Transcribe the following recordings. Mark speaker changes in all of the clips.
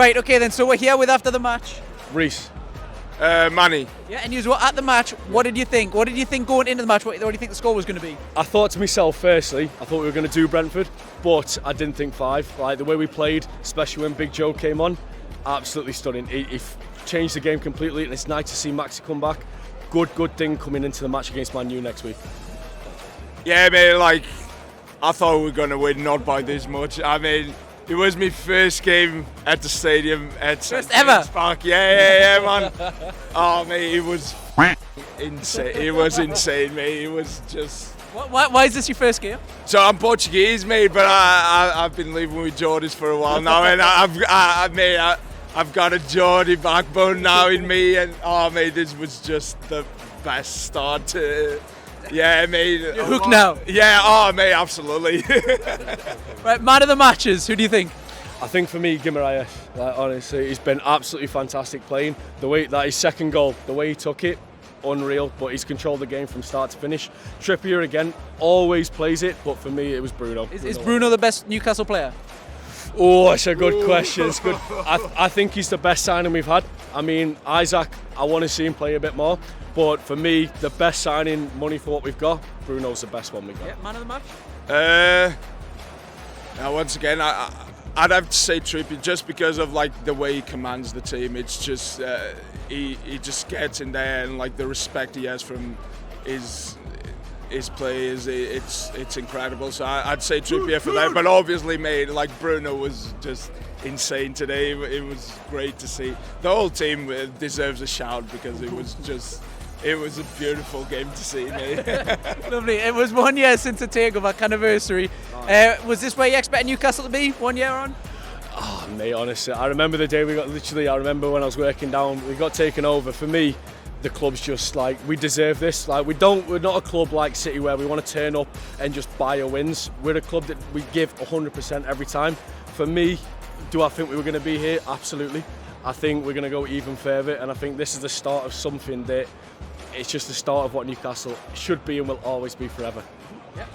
Speaker 1: Right, okay then, so we're here with after the match.
Speaker 2: Reece.
Speaker 3: Manny.
Speaker 1: Yeah, and you were at the match. What did you think? What did you think going into the match? What do you think the score was going to be?
Speaker 2: I thought to myself, firstly, I thought we were going to do Brentford, but I didn't think 5. Like the way we played, especially when Big Joe came on, absolutely stunning. He changed the game completely, and it's nice to see Maxi come back. Good thing coming into the match against Man U next week.
Speaker 3: Yeah, mate, like, I thought we were going to win, not by this much. I mean, it was my first game at the stadium at
Speaker 1: First ever?
Speaker 3: Park. Yeah, man. Oh, mate, it was insane. It was insane, mate. It was just...
Speaker 1: Why is this your first game?
Speaker 3: So I'm Portuguese, mate, but I've been living with Geordies for a while now, and I've got a Geordie backbone now in me, and oh, mate, this was just the best start to... Yeah, mate.
Speaker 1: You're hooked now?
Speaker 3: Yeah, oh, mate, absolutely.
Speaker 1: Right, man of the matches, who do you think?
Speaker 2: I think for me, Guimaraes, like, honestly, he's been absolutely fantastic playing. The way that his second goal, the way he took it, unreal, but he's controlled the game from start to finish. Trippier again, always plays it, but for me, it was Bruno.
Speaker 1: Is Bruno the best Newcastle player?
Speaker 2: Oh, it's a good question. It's good. I think he's the best signing we've had. I mean, Isaac, I want to see him play a bit more. But for me, the best signing, money for what we've got, Bruno's the best one we've got.
Speaker 1: Yeah, man of the match?
Speaker 3: Now once again, I'd have to say Trippier, just because of like the way he commands the team. It's just he just gets in there, and like the respect he has from his players, it's incredible. So I'd say Trippier for that. But obviously, mate, like Bruno was just insane today. It was great to see. The whole team deserves a shout because it was a beautiful game to see, mate.
Speaker 1: Lovely. It was 1 year since the Takeover anniversary. Was this where you expect Newcastle to be 1 year on?
Speaker 2: Oh, mate, honestly, I remember the day I remember when I was working down, we got taken over. For me, the club's just like, we deserve this. Like, we're not a club like City where we want to turn up and just buy our wins. We're a club that we give 100% every time. For me, do I think we were going to be here? Absolutely. I think we're going to go even further, and I think this is the start of something that it's just the start of what Newcastle should be and will always be forever.
Speaker 1: Yeah.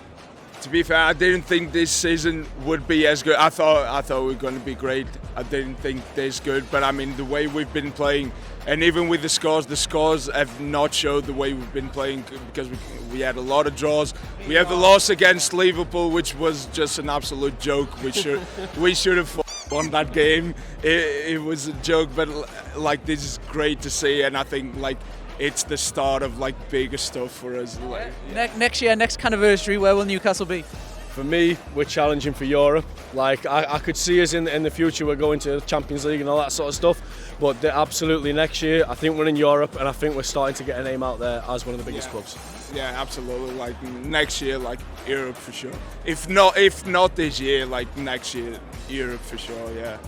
Speaker 3: To be fair, I didn't think this season would be as good. I thought we were going to be great. I didn't think this good, but I mean the way we've been playing, and even with the scores have not showed the way we've been playing, because we had a lot of draws. We had the loss against Liverpool, which was just an absolute joke. We should have won that game. It was a joke, but like this is great to see, and I think like it's the start of like bigger stuff for us. Like, yeah.
Speaker 1: Next year, next anniversary, where will Newcastle be?
Speaker 2: For me, we're challenging for Europe. Like I could see us in the future, we're going to the Champions League and all that sort of stuff. But absolutely next year, I think we're in Europe, and I think we're starting to get a name out there as one of the biggest clubs.
Speaker 3: Yeah, absolutely. Like next year, like Europe for sure. If not this year, like next year, Europe for sure. Yeah.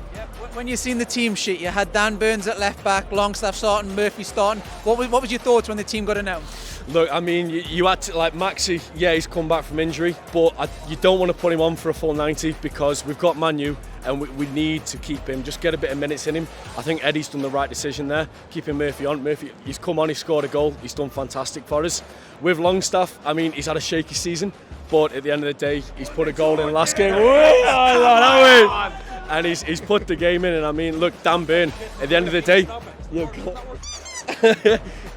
Speaker 1: When you seen the team sheet, you had Dan Burns at left back, Longstaff starting, Murphy starting. What was your thoughts when the team got announced?
Speaker 2: Look, I mean, you had to, like Maxi, yeah, he's come back from injury, but you don't want to put him on for a full 90 because we've got Man U and we need to keep him, just get a bit of minutes in him. I think Eddie's done the right decision there, keeping Murphy on. Murphy, he's come on, he scored a goal, he's done fantastic for us. With Longstaff, I mean, he's had a shaky season, but at the end of the day, he's put a goal in the last game. And he's put the game in, and I mean, look, Dan Burn, at the end of the day,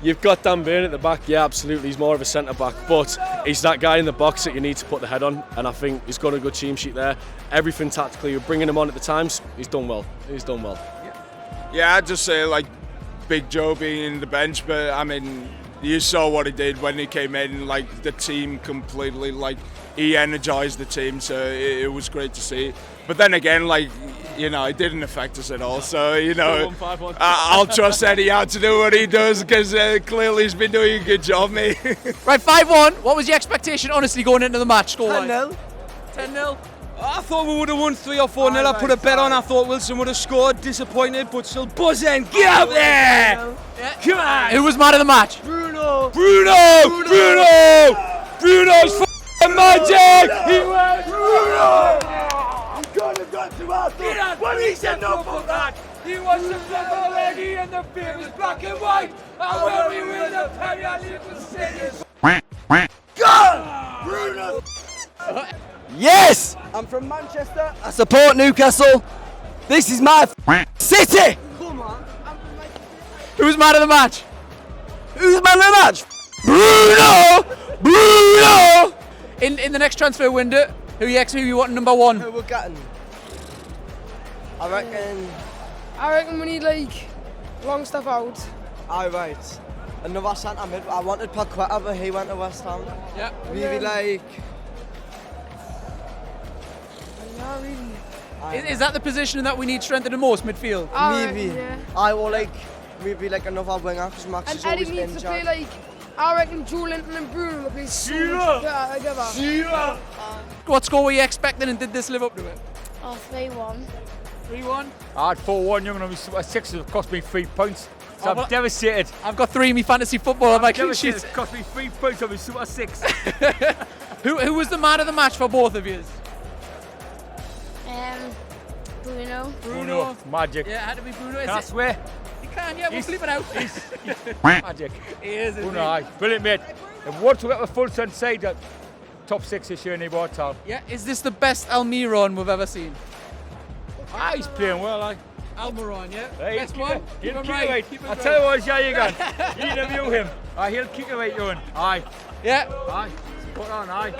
Speaker 2: you've got Dan Burn at the back, yeah, absolutely, he's more of a centre-back, but he's that guy in the box that you need to put the head on, and I think he's got a good team sheet there. Everything tactically, we're bringing him on at the times, he's done well.
Speaker 3: Yeah, I'd just say, like, Big Joe being in the bench, but, I mean, you saw what he did when he came in, like, the team completely, like, he energised the team, so it was great to see. But then again, like, you know, it didn't affect us at all. So, you know, I'll trust Eddie out to do what he does, because clearly he's been doing a good job, mate.
Speaker 1: Right, 5-1. What was your expectation, honestly, going into the match?
Speaker 4: 10-0.
Speaker 1: 10-0.
Speaker 4: I thought we would have won 3 or 4-0. I put a bet on. I thought Wilson would have scored. Disappointed, but still buzzing. Get out there!
Speaker 1: Yeah.
Speaker 4: Come on!
Speaker 1: Who was man of the match?
Speaker 4: Bruno's f***ing magic! He was Bruno! But he said no for that. He was the football lady and the famous black and white. And when we win the Premier League, we'll say this. Go! Bruno!
Speaker 5: Yes! I'm from Manchester. I support Newcastle. This is my city.
Speaker 1: Who's man of the match?
Speaker 5: Who's man of the match? Bruno.
Speaker 1: In the next transfer window, who you want number one?
Speaker 5: Who we're getting? I reckon
Speaker 6: we need like long stuff out.
Speaker 5: Right. Another centre mid. I wanted Paqueta, but he went to West Ham.
Speaker 1: Yeah.
Speaker 5: Maybe like.
Speaker 6: Not really.
Speaker 1: Is that the position that we need strengthened the most, midfield?
Speaker 5: Maybe. I will like maybe like another winger because Max is
Speaker 6: And
Speaker 5: always
Speaker 6: Eddie needs
Speaker 5: injured.
Speaker 6: to play like. I reckon Joe Linton and Bruno will play so much better together.
Speaker 1: What score were you expecting, and did this live up to it?
Speaker 7: Oh, 3-1.
Speaker 1: 3-1.
Speaker 8: I had 4-1, young, and I'm Super 6. It cost me 3 points. So
Speaker 1: Oh,
Speaker 8: I'm
Speaker 1: well,
Speaker 8: devastated.
Speaker 1: I've got 3 in my fantasy football on my clean
Speaker 8: Devastated.
Speaker 1: sheets.
Speaker 8: It cost me 3 points. I'm Super 6.
Speaker 1: Who was the man of the match for both of you?
Speaker 7: Bruno.
Speaker 1: Bruno.
Speaker 8: Magic.
Speaker 1: Yeah, it had to be Bruno.
Speaker 8: Can I swear?
Speaker 1: You can, yeah, we'll flip it out.
Speaker 8: He's magic.
Speaker 1: He is, isn't
Speaker 8: Bruno, aye. Brilliant, mate. And once we get the full strength side, top 6 this year in the water.
Speaker 1: Yeah, is this the best Almiron we've ever seen?
Speaker 8: He's playing well, aye.
Speaker 1: Almiron, yeah?
Speaker 8: Hey,
Speaker 1: Best one?
Speaker 8: He'll
Speaker 1: Keep
Speaker 8: kick
Speaker 1: him
Speaker 8: it right.
Speaker 1: Keep him
Speaker 8: I
Speaker 1: right.
Speaker 8: tell you what, yeah, you can. You interview him. He'll kick it right, Ewan. Aye.
Speaker 1: Yeah.
Speaker 8: Aye. Put on, aye.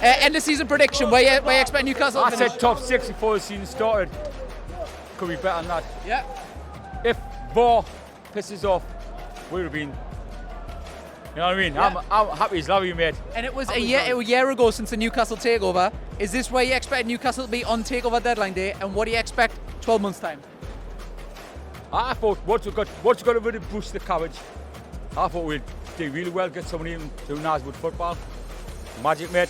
Speaker 1: End of season prediction, where you expect Newcastle to
Speaker 8: I
Speaker 1: finish?
Speaker 8: said top 6 before the season started. Could be better than that.
Speaker 1: Yeah.
Speaker 8: If Vor pisses off, we would have been. You know what I mean?
Speaker 1: Yeah.
Speaker 8: I'm happy as love you, mate.
Speaker 1: And it was a year ago since the Newcastle takeover. Is this where you expect Newcastle to be on takeover deadline day? And what do you expect 12 months' time?
Speaker 8: I thought once we got rid of Bruce the Cabbage, I thought we'd do really well, get somebody in do nice with football. Magic, mate.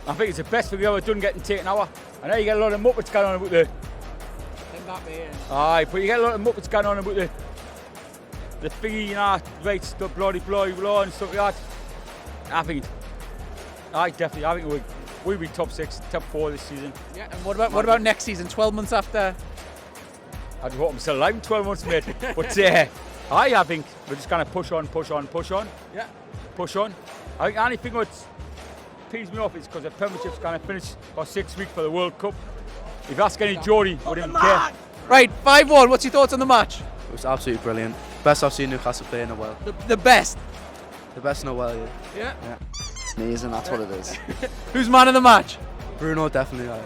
Speaker 8: I think it's the best thing we've ever done getting taken over. I know you get a lot of muppets going on about the. Aye, but you get a lot of muppets going on about the thingy, you know, rates, the bloody blah and stuff like that. I think we'll be top 6, top 4 this season.
Speaker 1: Yeah. And what about next season? 12 months after.
Speaker 8: I'd hope I'm still alive in 12 months, mate. But I think we're just going to push on.
Speaker 1: Yeah.
Speaker 8: Push on. I think anything that pees me off is because the Premiership's going to finish for 6 weeks for the World Cup. If you ask any Geordie, wouldn't even care.
Speaker 1: Right, 5-1. What's your thoughts on the match?
Speaker 9: It was absolutely brilliant. Best I've seen Newcastle play in a while.
Speaker 1: The best.
Speaker 9: The best in a while, yeah.
Speaker 1: Yeah.
Speaker 9: Amazing, that's what it is.
Speaker 1: Who's man of the match?
Speaker 9: Bruno, definitely.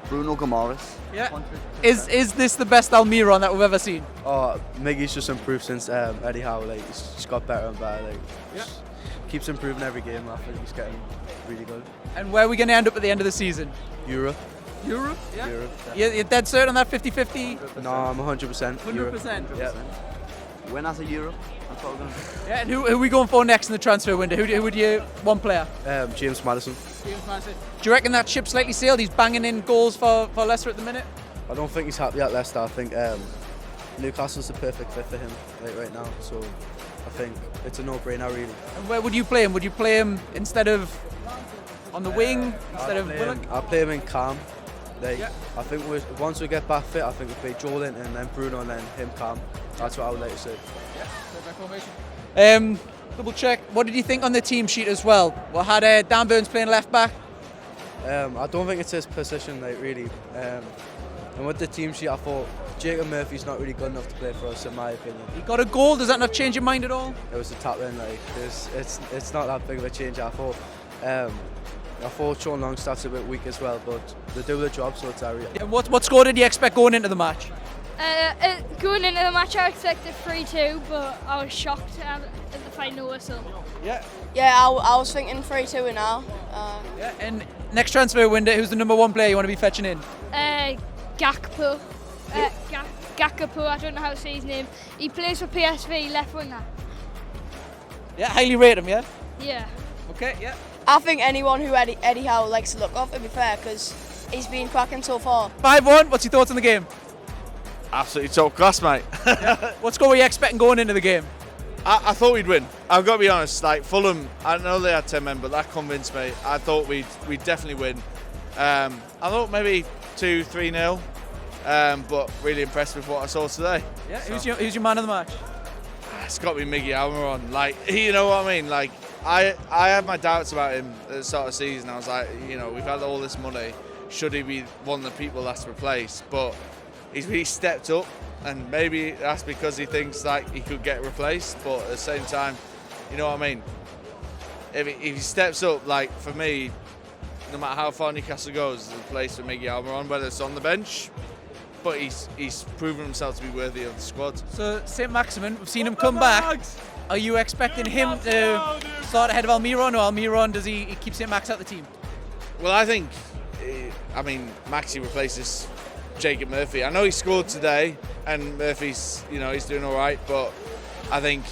Speaker 10: Bruno Gomares.
Speaker 1: Yeah. Is this the best Almiron that we've ever seen?
Speaker 9: Oh, Miggy's just improved since Eddie Howe. Like, he's just got better and better. Like, just keeps improving every game. I think he's getting really good.
Speaker 1: And where are we going to end up at the end of the season?
Speaker 9: Europe.
Speaker 1: Europe? Yeah.
Speaker 9: Europe.
Speaker 1: You're dead certain on that 50-50?
Speaker 9: No, I'm 100%.
Speaker 1: 100%?
Speaker 9: Yeah.
Speaker 10: Winners of Europe. That's what we're going to do.
Speaker 1: Yeah, and who are we going for next in the transfer window? Who would you, one player?
Speaker 9: James Maddison.
Speaker 1: James Maddison. Do you reckon that ship slightly sailed? He's banging in goals for Leicester at the minute?
Speaker 9: I don't think he's happy at Leicester. I think Newcastle's the perfect fit for him right now. So I think it's a no-brainer, really.
Speaker 1: And where would you play him? Would you play him instead of on the wing, instead of Willock?
Speaker 9: I'll play him in calm. Like,
Speaker 1: Yeah.
Speaker 9: I think once we get back fit, I think we play Joe Linton and then Bruno and then him calm. That's what I would like to see.
Speaker 1: Double check. What did you think on the team sheet as well? We had Dan Burns playing left back.
Speaker 9: I don't think it's his position, like, really. And with the team sheet, I thought Jacob Murphy's not really good enough to play for us, in my opinion.
Speaker 1: He got a goal. Does that not change your mind at all?
Speaker 9: It was a tap in, like, it's not that big of a change. I thought Sean Longstaff's a bit weak as well, but they do the job, so it's area.
Speaker 1: And what score did you expect going into the match?
Speaker 7: Going into the match, I expected 3-2, but I was shocked at the final whistle.
Speaker 1: Yeah.
Speaker 11: Yeah, I was thinking 3-2 now.
Speaker 1: Yeah. And next transfer window, who's the number 1 player you want to be fetching in?
Speaker 7: Gakpo. Gakpo, I don't know how to say his name. He plays for PSV, left winger.
Speaker 1: Yeah, highly rate him, yeah?
Speaker 7: Yeah.
Speaker 1: Okay, yeah.
Speaker 11: I think anyone who Eddie Howe likes to look off, to be fair, because he's been cracking so far.
Speaker 1: 5-1, what's your thoughts on the game?
Speaker 12: Absolutely top class, mate.
Speaker 1: What score were you expecting going into the game?
Speaker 12: I thought we'd win. I've got to be honest. Like Fulham, I know they had 10 men, but that convinced me. I thought we'd definitely win. I thought maybe 2-3-0, but really impressed with what I saw today.
Speaker 1: Yeah.
Speaker 12: So.
Speaker 1: Who's your man of the match?
Speaker 12: It's got to be Miggy Almiron. Like, you know what I mean? Like, I had my doubts about him at the start of the season. I was like, you know, we've had all this money. Should he be one of the people that's replaced? But he's really stepped up, and maybe that's because he thinks like he could get replaced, but at the same time, you know what I mean? If he steps up, like for me, no matter how far Newcastle goes, there's a place for Miggy Almiron, whether it's on the bench, but he's proven himself to be worthy of the squad.
Speaker 1: So St Maximin, we've seen him come back. Are you expecting him to start ahead of Almiron, or Almiron, does he keep St Max out the team?
Speaker 12: Well, I think, Maxi replaces Jacob Murphy. I know he scored today, and Murphy's, he's doing all right, but I think,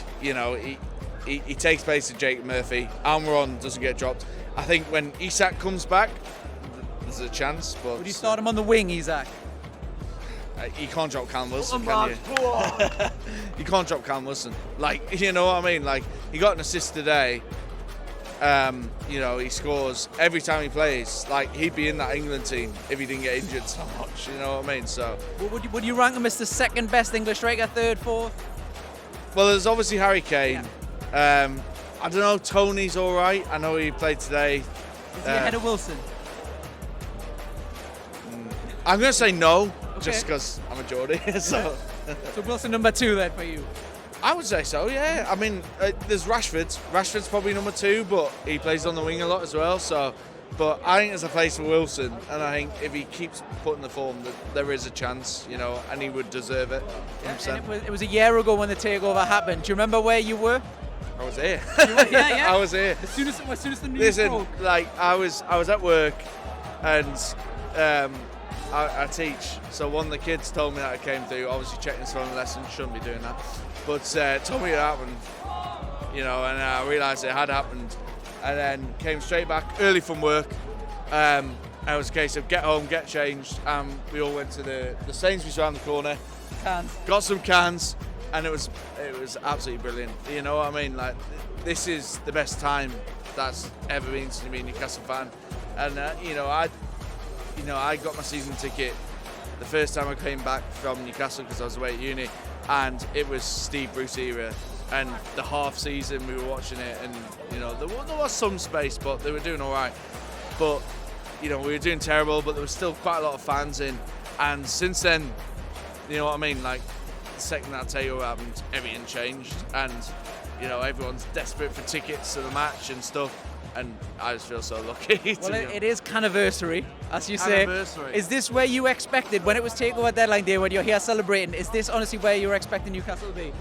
Speaker 12: he takes place of Jacob Murphy. Almiron doesn't get dropped. I think when Isak comes back, there's a chance. But
Speaker 1: would you start him on the wing, Isak?
Speaker 12: You can't drop Callum Wilson, can you? You can't drop Callum Wilson. Like, you know what I mean? Like, he got an assist today. He scores every time he plays. Like, he'd be in that England team if he didn't get injured so much. You know what I mean? So,
Speaker 1: would you rank him as the second best English striker, third, fourth?
Speaker 12: Well, there's obviously Harry Kane. Yeah. I don't know. Tony's all right. I know he played today.
Speaker 1: Is he ahead of Wilson?
Speaker 12: I'm going to say no, just because I'm a Geordie. So
Speaker 1: Wilson number 2 then for you?
Speaker 12: I would say so, yeah. I mean, there's Rashford. Rashford's probably number 2, but he plays on the wing a lot as well. So, but I think there's a place for Wilson, and I think if he keeps putting the form, there is a chance, and he would deserve it.
Speaker 1: And it was a year ago when the takeover happened. Do you remember where you were?
Speaker 12: I was here.
Speaker 1: Yeah.
Speaker 12: I was here.
Speaker 1: As soon as the news broke.
Speaker 12: Like I was at work, and I teach. So one of the kids told me that it came through. Obviously checking his phone lessons, shouldn't be doing that. But told me it happened, and I realised it had happened, and then came straight back early from work. And it was a case of get home, get changed, and we all went to the Sainsbury's around the corner.
Speaker 1: Cans.
Speaker 12: Got some cans. And it was absolutely brilliant. You know what I mean? Like, this is the best time that's ever been to me, Newcastle fan. And I got my season ticket the first time I came back from Newcastle because I was away at uni, and it was Steve Bruce era. And the half season we were watching it, and there was some space, but they were doing all right. But we were doing terrible, but there was still quite a lot of fans in. And since then, you know what I mean? Like, the second that takeover happened, everything changed, and everyone's desperate for tickets to the match and stuff, and I just feel so lucky.
Speaker 1: Well, it is Canniversary, as you say.
Speaker 12: Canniversary.
Speaker 1: Is this where you expected, when it was takeover deadline day, when you're here celebrating, is this honestly where you were expecting Newcastle to be?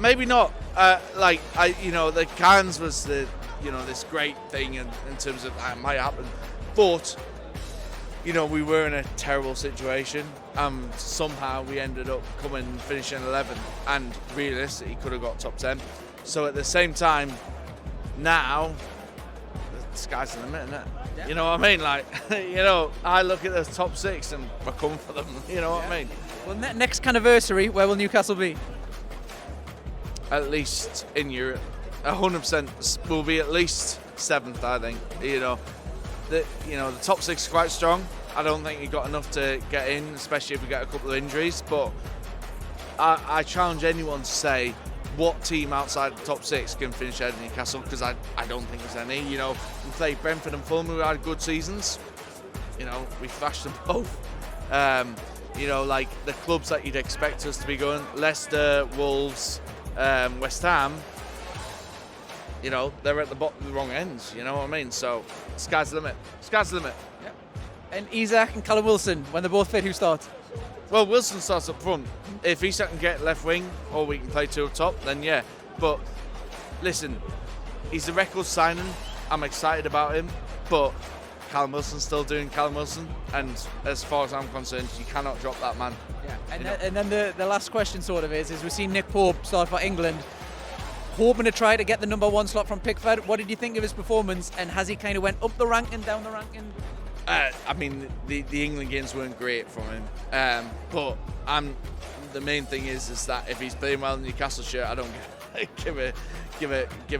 Speaker 12: Maybe not. The cans was this great thing in terms of that might happen, but we were in a terrible situation. Somehow we ended up finishing 11th, and realistically he could have got top 10. So at the same time, now the sky's the limit, isn't it? Yeah. You know what I mean? Like, I look at the top 6 and we're coming for them. You know what I mean?
Speaker 1: Well, next Canniversary, where will Newcastle be?
Speaker 12: At least in Europe, 100% will be at least 7th. I think. The top 6 is quite strong. I don't think he got enough to get in, especially if we get a couple of injuries. But I challenge anyone to say what team outside the top 6 can finish ahead of Newcastle, because I don't think there's any. We played Brentford and Fulham, who had good seasons. We thrashed them both. Like the clubs that you'd expect us to be going, Leicester, Wolves, West Ham. They're at the wrong ends. You know what I mean? So sky's the limit. Sky's the limit.
Speaker 1: Yep. And Isak and Callum Wilson, when they're both fit, who starts?
Speaker 12: Well, Wilson starts up front. If Isak can get left wing, or we can play 2 up top, then yeah. But listen, he's a record signing. I'm excited about him, but Callum Wilson's still doing Callum Wilson, and as far as I'm concerned, you cannot drop that man.
Speaker 1: Yeah. And then the last question sort of is we've seen Nick Pope start for England, hoping to try to get the number 1 slot from Pickford. What did you think of his performance, and has he kind of went up the ranking, down the ranking?
Speaker 12: The England games weren't great from him, but the main thing is that if he's playing well in the Newcastle shirt, I don't give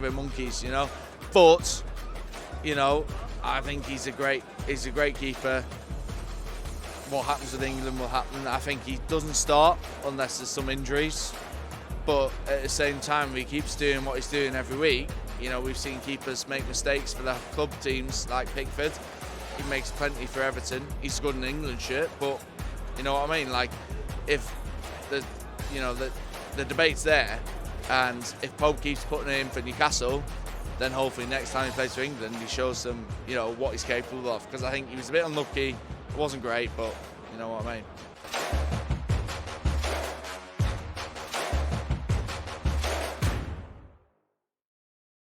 Speaker 12: a monkeys, But I think he's a great keeper. What happens with England will happen. I think he doesn't start unless there's some injuries. But at the same time, if he keeps doing what he's doing every week, we've seen keepers make mistakes for the club teams like Pickford. he makes plenty for Everton. He's good in an England shirt, but you know what I mean. Like, if the debate's there, and if Pope keeps putting him in for Newcastle, then hopefully next time he plays for England, he shows them, what he's capable of. Because I think he was a bit unlucky. It wasn't great, but you know what I mean.